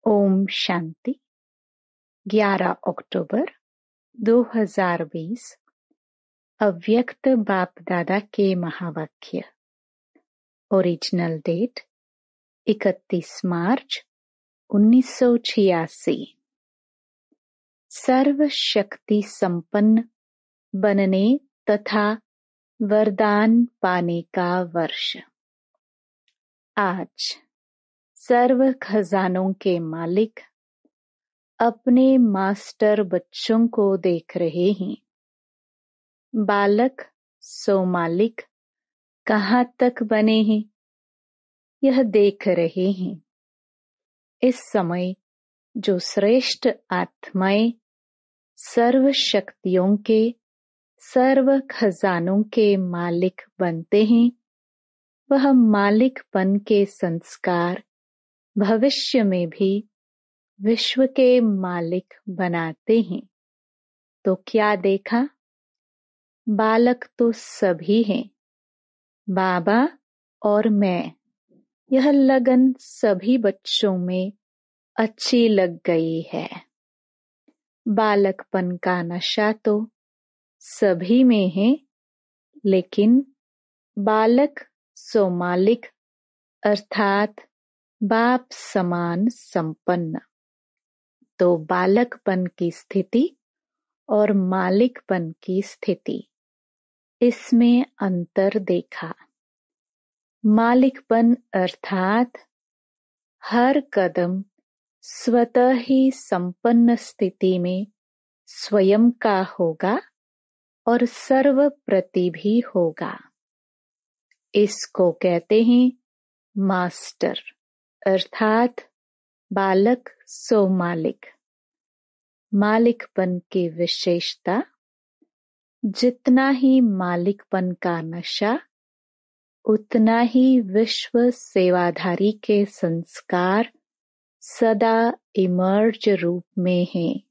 ओम शांति। 11 अक्टूबर 2020 अव्यक्त बाप दादा के महावाक्य। ओरिजिनल डेट 31 मार्च 1986। सर्व शक्ति संपन्न बनने तथा वरदान पाने का वर्ष। आज सर्व खजानों के मालिक अपने मास्टर बच्चों को देख रहे हैं। बालक सो मालिक कहाँ तक बने हैं, यह देख रहे हैं। इस समय जो श्रेष्ठ आत्माएं सर्व शक्तियों के सर्व खजानों के मालिक बनते हैं, वह मालिकपन के संस्कार भविष्य में भी विश्व के मालिक बनाते हैं। तो क्या देखा? बालक तो सभी हैं, बाबा और मैं। यह लगन सभी बच्चों में अच्छी लग गई है। बालकपन का नशा तो सभी में है, लेकिन बालक सो मालिक अर्थात बाप समान संपन्न। तो बालकपन की स्थिति और मालिकपन की स्थिति, इसमें अंतर देखा। मालिकपन अर्थात हर कदम स्वतः ही संपन्न स्थिति में स्वयं का होगा और सर्व प्रति भी होगा। इसको कहते हैं मास्टर अर्थात बालक सो मालिक। मालिकपन की विशेषता, जितना ही मालिकपन का नशा, उतना ही विश्व सेवाधारी के संस्कार सदा इमर्ज रूप में है।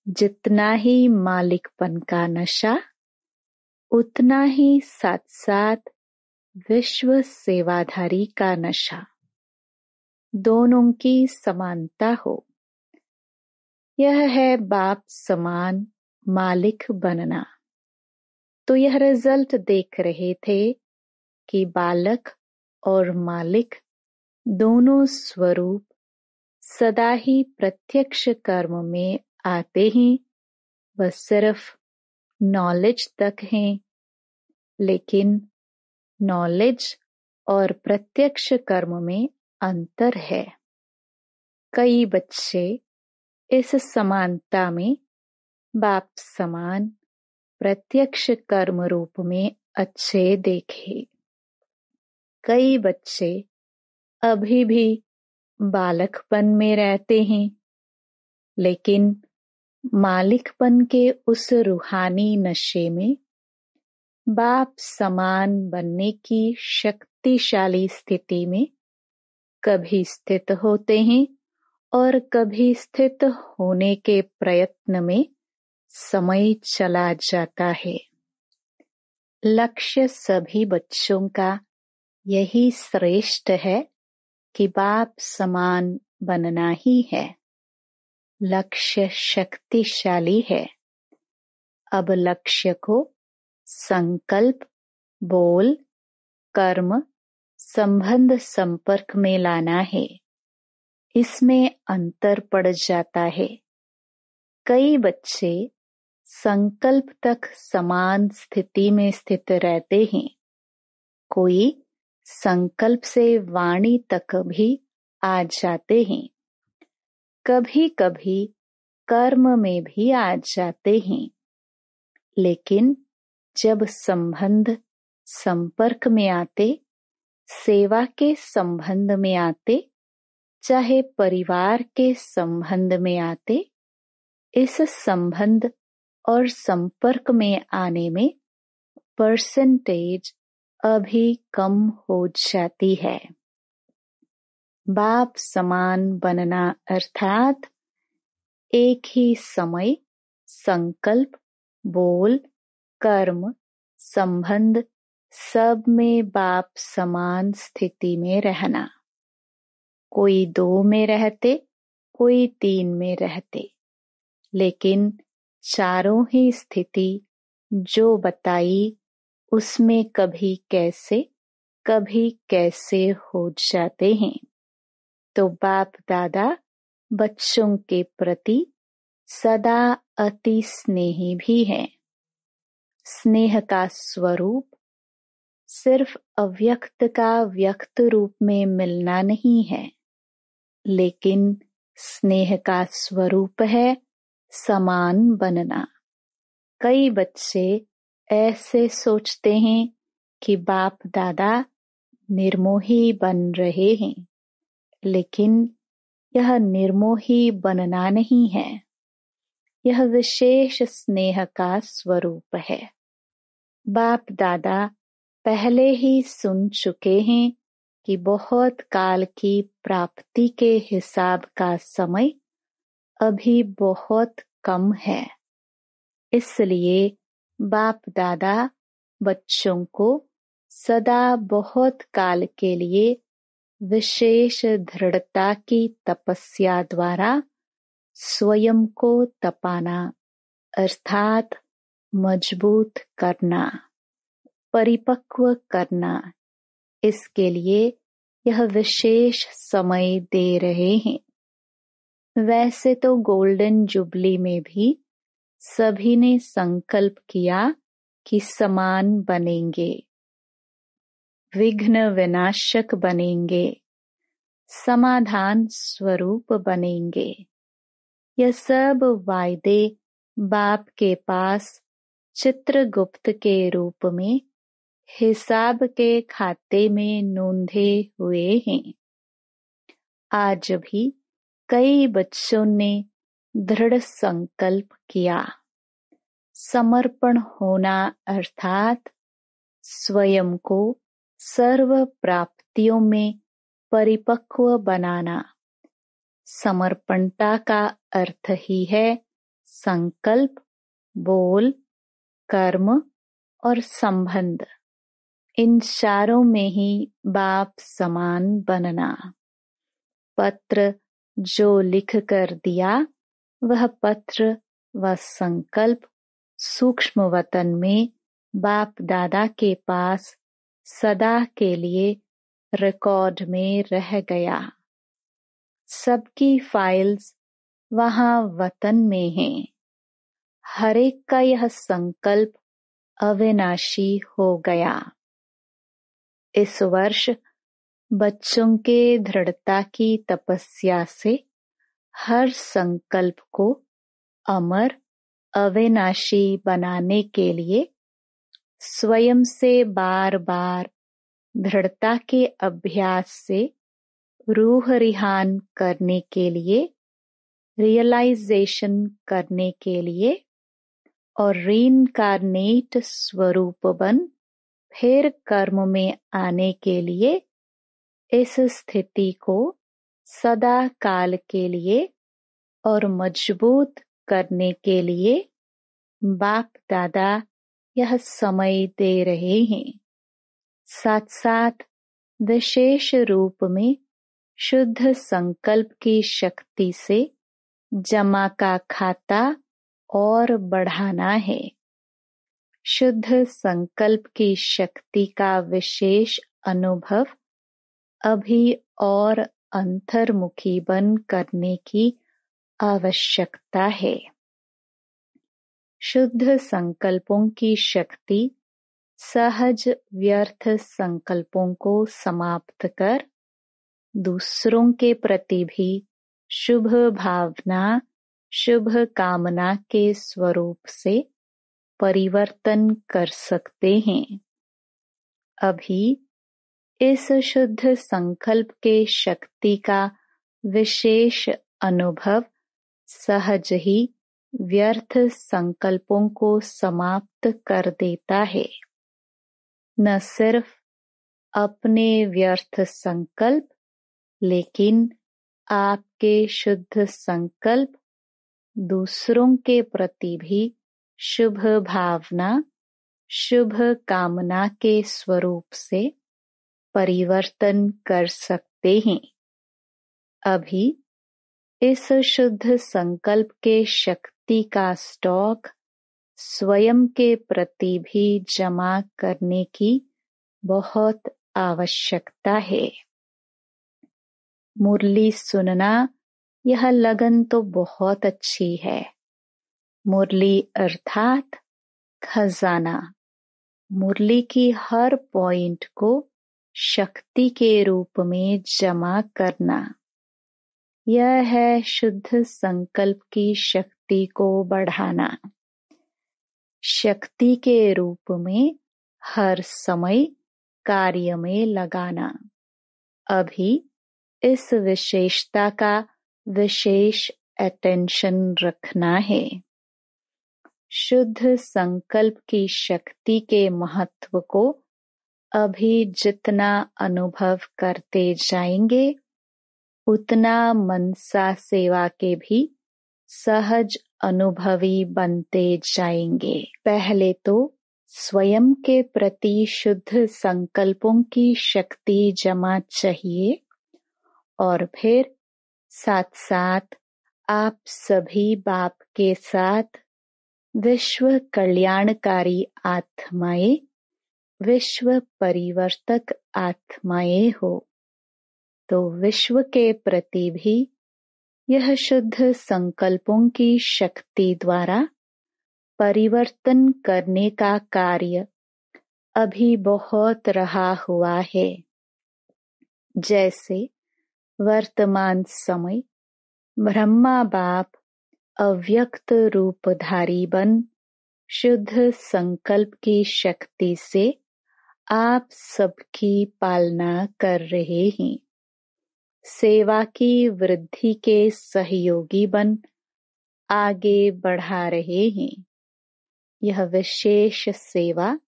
जितना ही मालिकपन का नशा, उतना ही साथ साथ विश्व सेवाधारी का नशा, दोनों की समानता हो। यह है बाप समान मालिक बनना। तो यह रिजल्ट देख रहे थे कि बालक और मालिक दोनों स्वरूप सदा ही प्रत्यक्ष कर्म में आते हैं। वह सिर्फ नॉलेज तक हैं, लेकिन नॉलेज और प्रत्यक्ष कर्म में अंतर है। कई बच्चे इस समानता में बाप समान प्रत्यक्ष कर्म रूप में अच्छे देखे। कई बच्चे अभी भी बालकपन में रहते हैं, लेकिन मालिकपन के उस रूहानी नशे में बाप समान बनने की शक्तिशाली स्थिति में कभी स्थित होते हैं और कभी स्थित होने के प्रयत्न में समय चला जाता है। लक्ष्य सभी बच्चों का यही श्रेष्ठ है कि बाप समान बनना ही है। लक्ष्य शक्तिशाली है। अब लक्ष्य को संकल्प, बोल, कर्म, संबंध संपर्क में लाना है। इसमें अंतर पड़ जाता है। कई बच्चे संकल्प तक समान स्थिति में स्थित रहते हैं। कोई संकल्प से वाणी तक भी आ जाते हैं। कभी कभी कर्म में भी आ जाते हैं। लेकिन जब संबंध संपर्क में आते, सेवा के संबंध में आते, चाहे परिवार के संबंध में आते, इस संबंध और संपर्क में आने में परसेंटेज अभी कम हो जाती है। बाप समान बनना अर्थात एक ही समय संकल्प, बोल, कर्म, संबंध सब में बाप समान स्थिति में रहना। कोई 2 में रहते, कोई 3 में रहते, लेकिन चारों ही स्थिति जो बताई उसमें कभी कैसे हो जाते हैं। तो बाप दादा बच्चों के प्रति सदा अति स्नेही भी हैं। स्नेह का स्वरूप सिर्फ अव्यक्त का व्यक्त रूप में मिलना नहीं है, लेकिन स्नेह का स्वरूप है समान बनना। कई बच्चे ऐसे सोचते हैं कि बाप दादा निर्मोही बन रहे हैं, लेकिन यह निर्मोही बनना नहीं है, यह विशेष स्नेह का स्वरूप है। बाप दादा पहले ही सुन चुके हैं कि बहुत काल की प्राप्ति के हिसाब का समय अभी बहुत कम है। इसलिए बाप दादा बच्चों को सदा बहुत काल के लिए विशेष दृढ़ता की तपस्या द्वारा स्वयं को तपाना अर्थात मजबूत करना, परिपक्व करना, इसके लिए यह विशेष समय दे रहे हैं। वैसे तो गोल्डन जुबली में भी सभी ने संकल्प किया कि समान बनेंगे, विघ्न विनाशक बनेंगे, समाधान स्वरूप बनेंगे। यह सब वायदे बाप के पास चित्रगुप्त के रूप में हिसाब के खाते में नोंधे हुए हैं। आज भी कई बच्चों ने दृढ़ संकल्प किया। समर्पण होना अर्थात स्वयं को सर्व प्राप्तियों में परिपक्व बनाना। समर्पणता का अर्थ ही है संकल्प, बोल, कर्म और संबंध। इन चारों में ही बाप समान बनना। पत्र जो लिख कर दिया वह पत्र व संकल्प सूक्ष्म वतन में बाप दादा के पास सदा के लिए रिकॉर्ड में रह गया। सबकी फाइल्स वहां वतन में हैं। हर एक का यह संकल्प अविनाशी हो गया। इस वर्ष बच्चों के दृढ़ता की तपस्या से हर संकल्प को अमर, अविनाशी बनाने के लिए स्वयं से बार बार दृढ़ता के अभ्यास से रूह रिहान करने के लिए, रियलाइजेशन करने के लिए और रीइंकार्नेट स्वरूप बन फिर कर्म में आने के लिए इस स्थिति को सदा काल के लिए और मजबूत करने के लिए बाप दादा यह समय दे रहे हैं। साथ साथ विशेष रूप में शुद्ध संकल्प की शक्ति से जमा का खाता और बढ़ाना है। शुद्ध संकल्प की शक्ति का विशेष अनुभव अभी और अंतर्मुखी बन करने की आवश्यकता है। शुद्ध संकल्पों की शक्ति सहज व्यर्थ संकल्पों को समाप्त कर दूसरों के प्रति भी शुभ भावना, शुभ कामना के स्वरूप से परिवर्तन कर सकते हैं। अभी इस शुद्ध संकल्प के शक्ति का विशेष अनुभव सहज ही व्यर्थ संकल्पों को समाप्त कर देता है। न सिर्फ अपने व्यर्थ संकल्प, लेकिन आपके शुद्ध संकल्प दूसरों के प्रति भी शुभ भावना, शुभ कामना के स्वरूप से परिवर्तन कर सकते हैं। अभी इस शुद्ध संकल्प के शक्ति का स्टॉक स्वयं के प्रति भी जमा करने की बहुत आवश्यकता है। मुरली सुनना यह लगन तो बहुत अच्छी है। मुरली अर्थात खजाना। मुरली की हर पॉइंट को शक्ति के रूप में जमा करना, यह है शुद्ध संकल्प की शक्ति को बढ़ाना। शक्ति के रूप में हर समय कार्य में लगाना। अभी इस विशेषता का विशेष अटेंशन रखना है। शुद्ध संकल्प की शक्ति के महत्व को अभी जितना अनुभव करते जाएंगे, उतना मनसा सेवा के भी सहज अनुभवी बनते जाएंगे। पहले तो स्वयं के प्रति शुद्ध संकल्पों की शक्ति जमा चाहिए और फिर साथ साथ आप सभी बाप के साथ विश्व कल्याणकारी आत्माएं, विश्व परिवर्तक आत्माएं हो, तो विश्व के प्रति भी यह शुद्ध संकल्पों की शक्ति द्वारा परिवर्तन करने का कार्य अभी बहुत रहा हुआ है। जैसे वर्तमान समय ब्रह्मा बाप अव्यक्त रूपधारी बन शुद्ध संकल्प की शक्ति से आप सबकी पालना कर रहे हैं। सेवा की वृद्धि के सहयोगी बन आगे बढ़ा रहे हैं। यह विशेष सेवा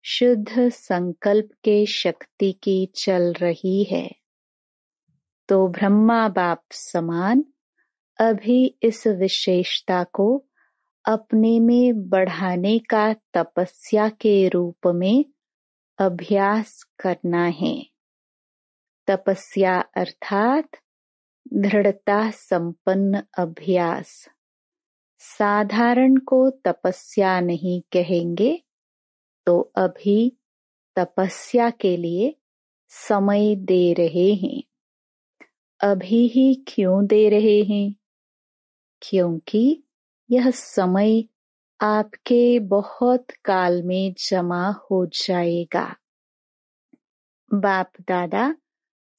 शुद्ध संकल्प के शक्ति की चल रही है। तो ब्रह्मा बाप समान अभी इस विशेषता को अपने में बढ़ाने का तपस्या के रूप में अभ्यास करना है। तपस्या अर्थात दृढ़ता संपन्न अभ्यास। साधारण को तपस्या नहीं कहेंगे, तो अभी तपस्या के लिए समय दे रहे हैं। अभी ही क्यों दे रहे हैं? क्योंकि यह समय आपके बहुत काल में जमा हो जाएगा। बाप दादा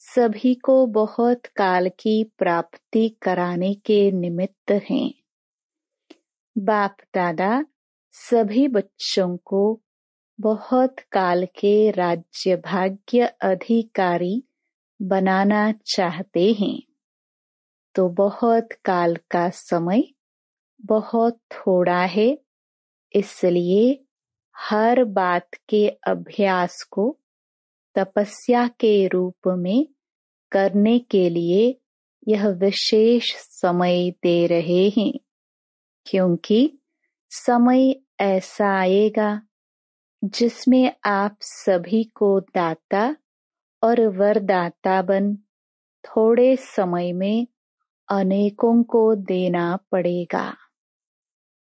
सभी को बहुत काल की प्राप्ति कराने के निमित्त हैं। बाप दादा सभी बच्चों को बहुत काल के राज्य भाग्य अधिकारी बनाना चाहते हैं। तो बहुत काल का समय बहुत थोड़ा है, इसलिए हर बात के अभ्यास को तपस्या के रूप में करने के लिए यह विशेष समय दे रहे हैं। क्योंकि समय ऐसा आएगा जिसमें आप सभी को दाता और वरदाता बन थोड़े समय में अनेकों को देना पड़ेगा।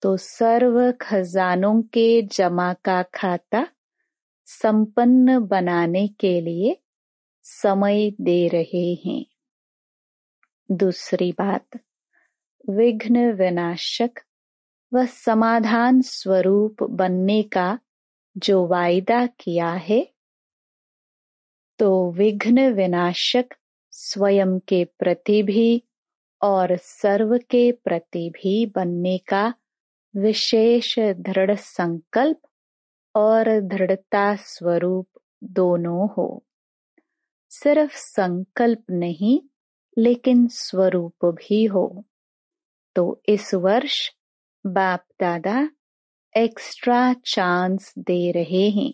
तो सर्व खजानों के जमा का खाता संपन्न बनाने के लिए समय दे रहे हैं। दूसरी बात, विघ्न विनाशक व समाधान स्वरूप बनने का जो वायदा किया है, तो विघ्न विनाशक स्वयं के प्रति भी और सर्व के प्रति भी बनने का विशेष दृढ़ संकल्प और दृढ़ता स्वरूप दोनों हो। सिर्फ संकल्प नहीं, लेकिन स्वरूप भी हो। तो इस वर्ष बाप दादा एक्स्ट्रा चांस दे रहे हैं।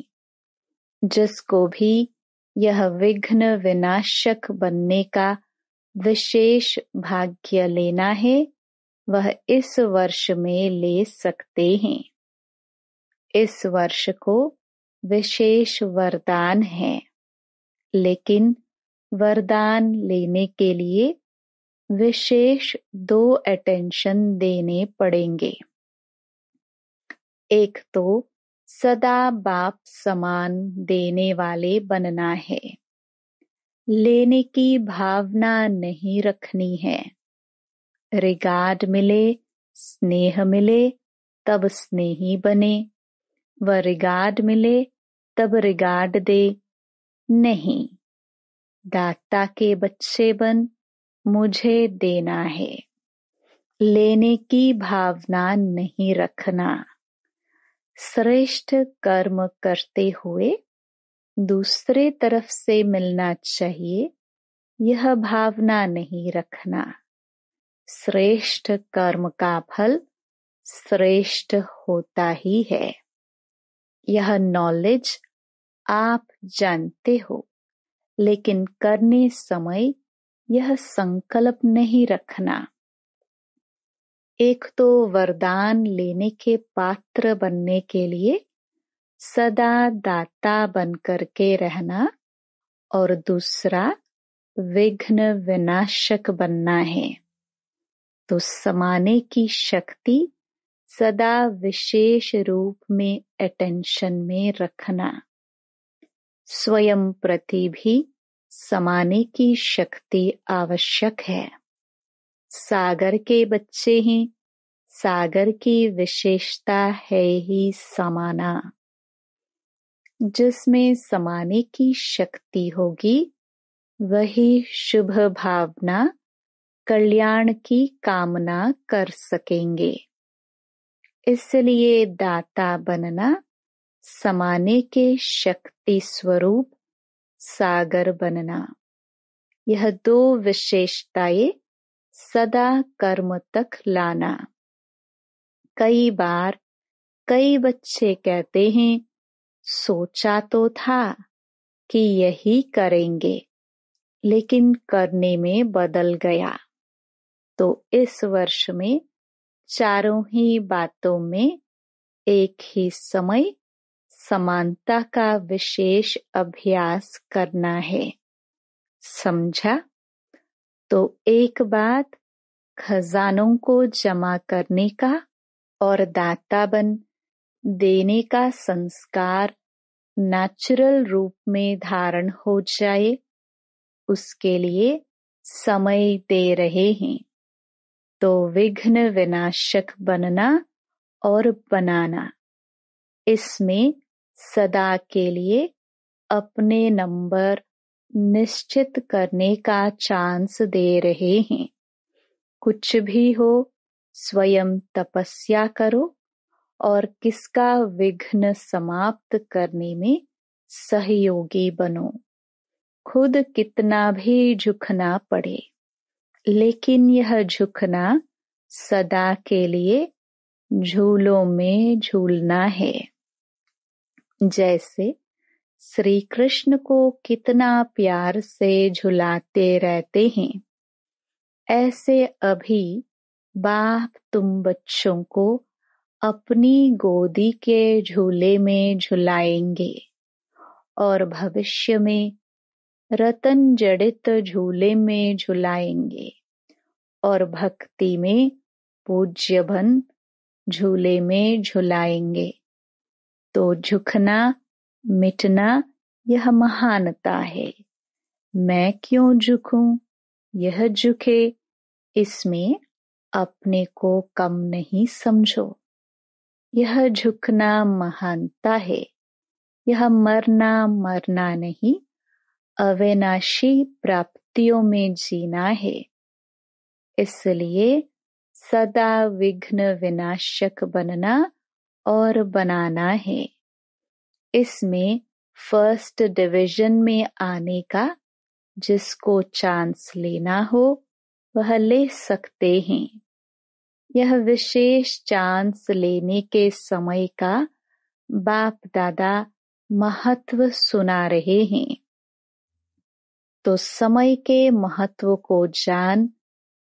जिसको भी यह विघ्न विनाशक बनने का विशेष भाग्य लेना है, वह इस वर्ष में ले सकते हैं। इस वर्ष को विशेष वरदान है, लेकिन वरदान लेने के लिए विशेष 2 अटेंशन देने पड़ेंगे। एक तो सदा बाप समान देने वाले बनना है। लेने की भावना नहीं रखनी है। रिगार्ड मिले, स्नेह मिले तब स्नेही बने, व रिगार्ड मिले तब रिगार्ड दे। नहीं, दाता के बच्चे बन, मुझे देना है। लेने की भावना नहीं रखना। श्रेष्ठ कर्म करते हुए दूसरे तरफ से मिलना चाहिए, यह भावना नहीं रखना। श्रेष्ठ कर्म का फल श्रेष्ठ होता ही है। यह नॉलेज आप जानते हो, लेकिन करने समय यह संकल्प नहीं रखना। एक तो वरदान लेने के पात्र बनने के लिए सदा दाता बनकर के रहना, और दूसरा विघ्न विनाशक बनना है। तो समाने की शक्ति सदा विशेष रूप में अटेंशन में रखना। स्वयं प्रति भी समाने की शक्ति आवश्यक है। सागर के बच्चे हैं, सागर की विशेषता है ही समाना। जिसमें समाने की शक्ति होगी वही शुभ भावना, कल्याण की कामना कर सकेंगे। इसलिए दाता बनना, समाने के शक्ति स्वरूप सागर बनना, यह 2 विशेषताएं सदा कर्म तक लाना। कई बार कई बच्चे कहते हैं, सोचा तो था कि यही करेंगे, लेकिन करने में बदल गया। तो इस वर्ष में चारों ही बातों में एक ही समय समानता का विशेष अभ्यास करना है। समझा? तो एक बात खजानों को जमा करने का और दाता बन देने का संस्कार नेचुरल रूप में धारण हो जाए, उसके लिए समय दे रहे हैं। तो विघ्न विनाशक बनना और बनाना, इसमें सदा के लिए अपने नंबर निश्चित करने का चांस दे रहे हैं। कुछ भी हो, स्वयं तपस्या करो और किसका विघ्न समाप्त करने में सहयोगी बनो। खुद कितना भी झुकना पड़े, लेकिन यह झुकना सदा के लिए झूलों में झूलना है। जैसे श्री कृष्ण को कितना प्यार से झुलाते रहते हैं, ऐसे अभी बाप तुम बच्चों को अपनी गोदी के झूले में झुलाएंगे और भविष्य में रतन जड़ित झूले में झुलाएंगे और भक्ति में पूज्य बन झूले में झुलाएंगे। तो झुकना मिटना यह महानता है। मैं क्यों झुकूं, यह झुके, इसमें अपने को कम नहीं समझो। यह झुकना महानता है। यह मरना नहीं, अविनाशी प्राप्तियों में जीना है। इसलिए सदा विघ्न विनाशक बनना और बनाना है। इसमें फर्स्ट डिवीजन में आने का जिसको चांस लेना हो वह ले सकते हैं। यह विशेष चांस लेने के समय का बाप दादा महत्व सुना रहे हैं। तो समय के महत्व को जान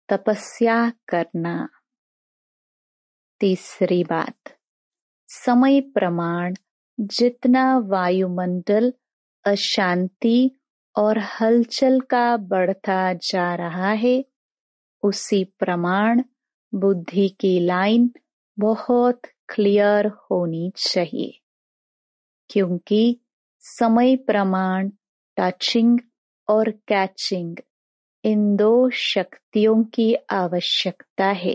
तपस्या करना। तीसरी बात, समय प्रमाण जितना वायुमंडल अशांति और हलचल का बढ़ता जा रहा है, उसी प्रमाण बुद्धि की लाइन बहुत क्लियर होनी चाहिए, क्योंकि समय प्रमाण टचिंग और कैचिंग इन दो शक्तियों की आवश्यकता है।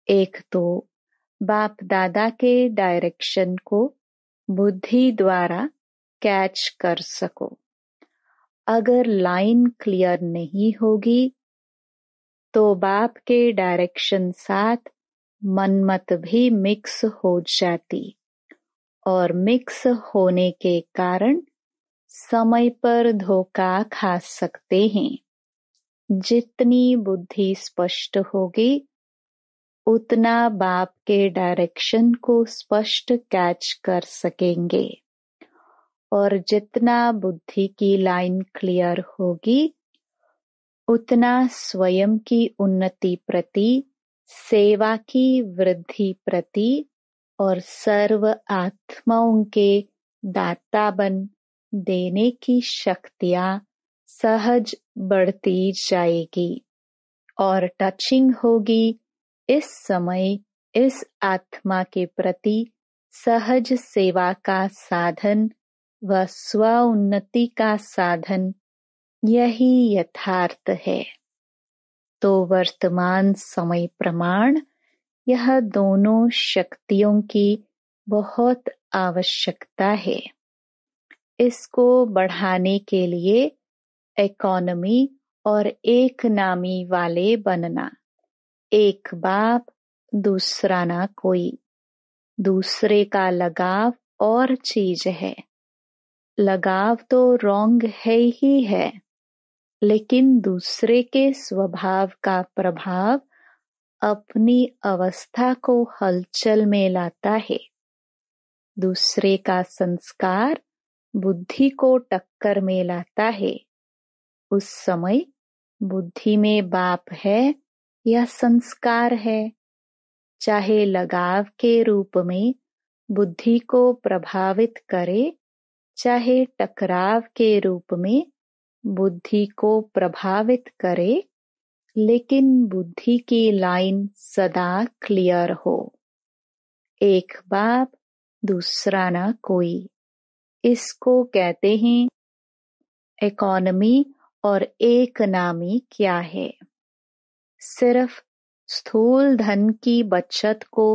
एक तो बाप दादा के डायरेक्शन को बुद्धि द्वारा कैच कर सको। अगर लाइन क्लियर नहीं होगी तो बाप के डायरेक्शन साथ मनमत भी मिक्स हो जाती और मिक्स होने के कारण समय पर धोखा खा सकते हैं। जितनी बुद्धि स्पष्ट होगी उतना बाप के डायरेक्शन को स्पष्ट कैच कर सकेंगे, और जितना बुद्धि की लाइन क्लियर होगी उतना स्वयं की उन्नति प्रति, सेवा की वृद्धि प्रति और सर्व आत्माओं के दाता बन देने की शक्तियाँ सहज बढ़ती जाएगी और टचिंग होगी इस समय इस आत्मा के प्रति सहज सेवा का साधन व स्व उन्नति का साधन, यही यथार्थ है। तो वर्तमान समय प्रमाण यह दोनों शक्तियों की बहुत आवश्यकता है। इसको बढ़ाने के लिए इकोनॉमी और एक नामी वाले बनना, एक बाप दूसरा ना कोई, दूसरे का लगाव और चीज है। लगाव तो रॉन्ग है ही है, लेकिन दूसरे के स्वभाव का प्रभाव अपनी अवस्था को हलचल में लाता है। दूसरे का संस्कार बुद्धि को टक्कर में लाता है। उस समय बुद्धि में बाप है या संस्कार है, चाहे लगाव के रूप में बुद्धि को प्रभावित करे, चाहे टकराव के रूप में बुद्धि को प्रभावित करे, लेकिन बुद्धि की लाइन सदा क्लियर हो। एक बाप दूसरा ना कोई, इसको कहते हैं इकोनॉमी और एक नामी क्या है। सिर्फ स्थूल धन की बचत को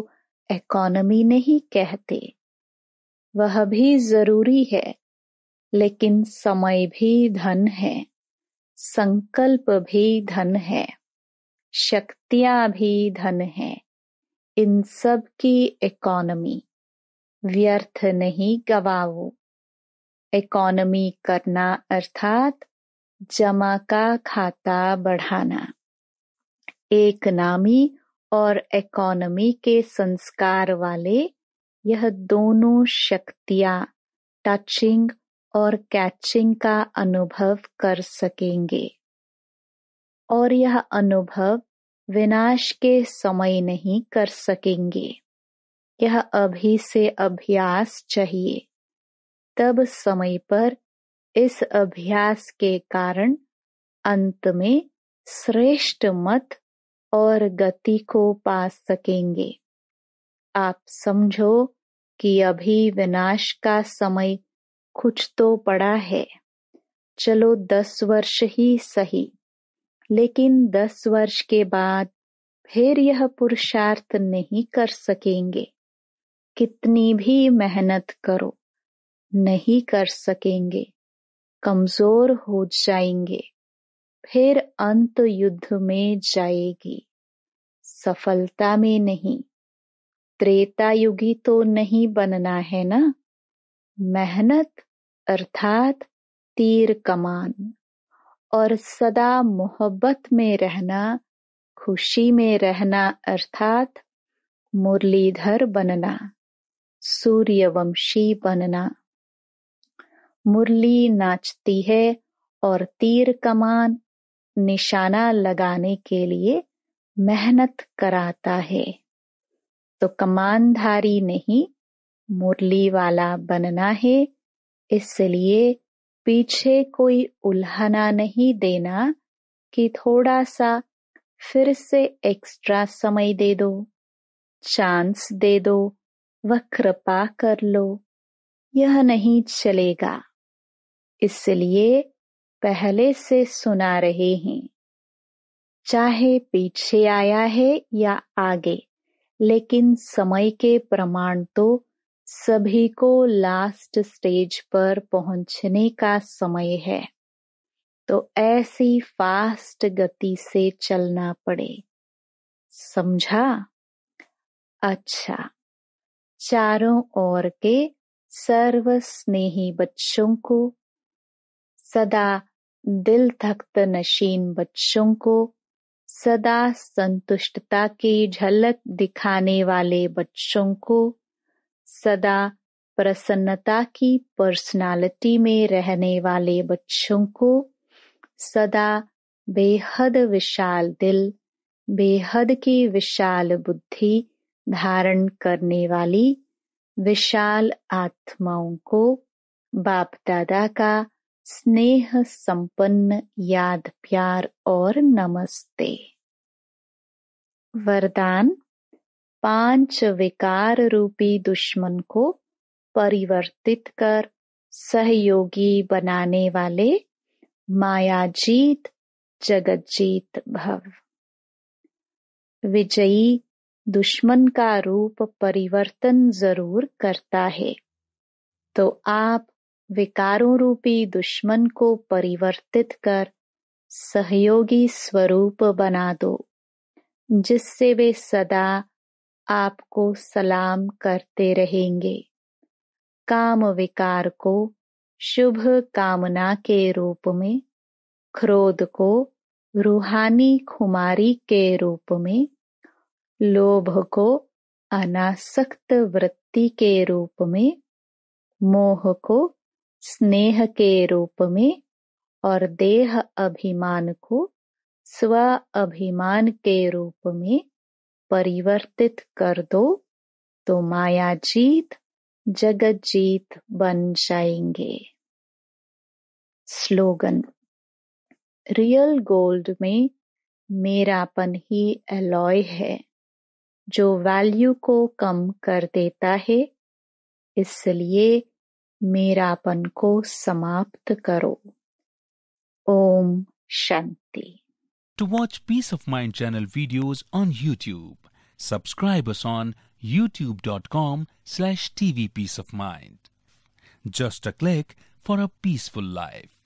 इकोनॉमी नहीं कहते, वह भी जरूरी है, लेकिन समय भी धन है, संकल्प भी धन है, शक्तियां भी धन है। इन सब की इकोनॉमी व्यर्थ नहीं गवाओ। इकोनॉमी करना अर्थात जमा का खाता बढ़ाना। एक नामी और इकोनॉमी के संस्कार वाले यह दोनों शक्तियां टचिंग और कैचिंग का अनुभव कर सकेंगे, और यह अनुभव विनाश के समय नहीं कर सकेंगे। यह अभी से अभ्यास चाहिए, तब समय पर इस अभ्यास के कारण अंत में श्रेष्ठ मत और गति को पा सकेंगे। आप समझो कि अभी विनाश का समय कुछ तो पड़ा है। चलो 10 वर्ष ही सही, लेकिन 10 वर्ष के बाद फिर यह पुरुषार्थ नहीं कर सकेंगे। कितनी भी मेहनत करो, नहीं कर सकेंगे, कमजोर हो जाएंगे। फिर अंत युद्ध में जाएगी, सफलता में नहीं। त्रेता युगी तो नहीं बनना है ना। मेहनत अर्थात तीर कमान, और सदा मोहब्बत में रहना, खुशी में रहना अर्थात मुरलीधर बनना, सूर्यवंशी बनना। मुरली नाचती है और तीर कमान निशाना लगाने के लिए मेहनत कराता है। तो कमानधारी नहीं, मुरली वाला बनना है। इसलिए पीछे कोई उल्हाना नहीं देना कि थोड़ा सा फिर से एक्स्ट्रा समय दे दो, चांस दे दो, व कृपा कर लो। यह नहीं चलेगा, इसलिए पहले से सुना रहे हैं। चाहे पीछे आया है या आगे, लेकिन समय के प्रमाण तो सभी को लास्ट स्टेज पर पहुंचने का समय है, तो ऐसी फास्ट गति से चलना पड़े। समझा? अच्छा, चारों ओर के सर्व स्नेही बच्चों को, सदा दिल तख्त नशीन बच्चों को, सदा संतुष्टता की झलक दिखाने वाले बच्चों को, सदा प्रसन्नता की पर्सनालिटी में रहने वाले बच्चों को, सदा बेहद विशाल दिल, बेहद की विशाल बुद्धि धारण करने वाली विशाल आत्माओं को बाप दादा का स्नेह संपन्न याद प्यार और नमस्ते। वरदान, 5 विकार रूपी दुश्मन को परिवर्तित कर सहयोगी बनाने वाले मायाजीत जगतजीत भव। विजयी दुश्मन का रूप परिवर्तन जरूर करता है, तो आप विकारों रूपी दुश्मन को परिवर्तित कर सहयोगी स्वरूप बना दो, जिससे वे सदा आपको सलाम करते रहेंगे। काम विकार को शुभ कामना के रूप में, क्रोध को रूहानी खुमारी के रूप में, लोभ को अनासक्त वृत्ति के रूप में, मोह को स्नेह के रूप में और देह अभिमान को स्व अभिमान के रूप में परिवर्तित कर दो, तो मायाजीत जगतजीत बन जाएंगे। स्लोगन, रियल गोल्ड में मेरापन ही अलॉय है, जो वैल्यू को कम कर देता है, इसलिए मेरापन को समाप्त करो। Om Shanti. To watch Peace of Mind channel videos on YouTube, subscribe us on youtube.com/tvpeaceofmind. Just a click for a peaceful life.